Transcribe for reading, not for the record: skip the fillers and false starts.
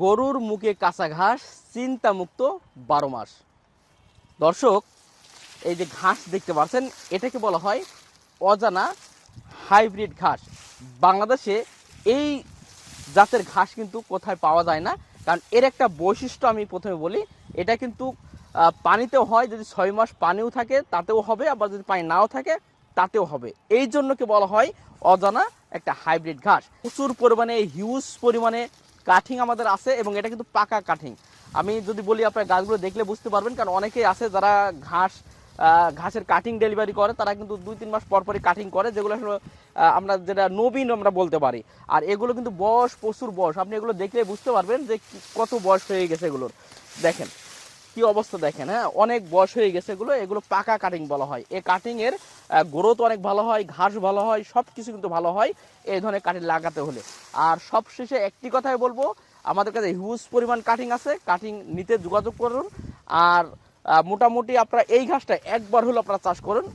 গরুর মুখে কাঁচা ঘাস, চিন্তামুক্ত 12 মাস। দর্শক, এই যে ঘাস দেখতে পাচ্ছেন, এটাকে বলা হয় অজানা হাইব্রিড ঘাস। বাংলাদেশে এই জাতের ঘাস কিন্তু কোথায় পাওয়া যায় না, কারণ এর একটা বৈশিষ্ট্য আমি প্রথমে বলি। এটা কিন্তু পানিতেও হয়, যদি 6 মাস পানিও থাকে তাতেও হবে, আবার যদি পানি নাও থাকে তাতেও হবে। এই জন্য কি বলা হয় অজানা একটা হাইব্রিড ঘাস। প্রচুর পরিমাণে হিউজ পরিমাণে কাঠিং আমাদের আছে, এবং এটা কিন্তু পাকা কাঠিং। আমি যদি বলি, আপনার গাছগুলো দেখলে বুঝতে পারবেন, কারণ অনেকেই আছে যারা ঘাসের কাটিং ডেলিভারি করে, তারা কিন্তু 2-3 মাস পর পরই কাটিং করে, যেগুলো আসলে আমরা যেটা নবীন আমরা বলতে পারি। আর এগুলো কিন্তু বয়স, প্রচুর বয়স, আপনি এগুলো দেখলে বুঝতে পারবেন যে কত বয়স হয়ে গেছে এগুলোর। দেখেন কি অবস্থা, দেখেন, হ্যাঁ, অনেক বয়স হয়ে গেছে এগুলো। এগুলো পাকা কাটিং বলা হয়। এই কাটিং এর গ্রোথ অনেক ভালো হয়, ঘাস ভালো হয়, সব কিছু কিন্তু ভালো হয় এই ধরনের কাটিং লাগাতে হলে। আর সবশেষে একটি কথাই বলবো, আমাদের কাছে হিউজ পরিমাণ কাটিং আছে, কাটিং নিতে যোগাযোগ করুন। আর মোটামুটি আপনারা এই ঘাসটা একবার হলো আপনারা চাষ করুন।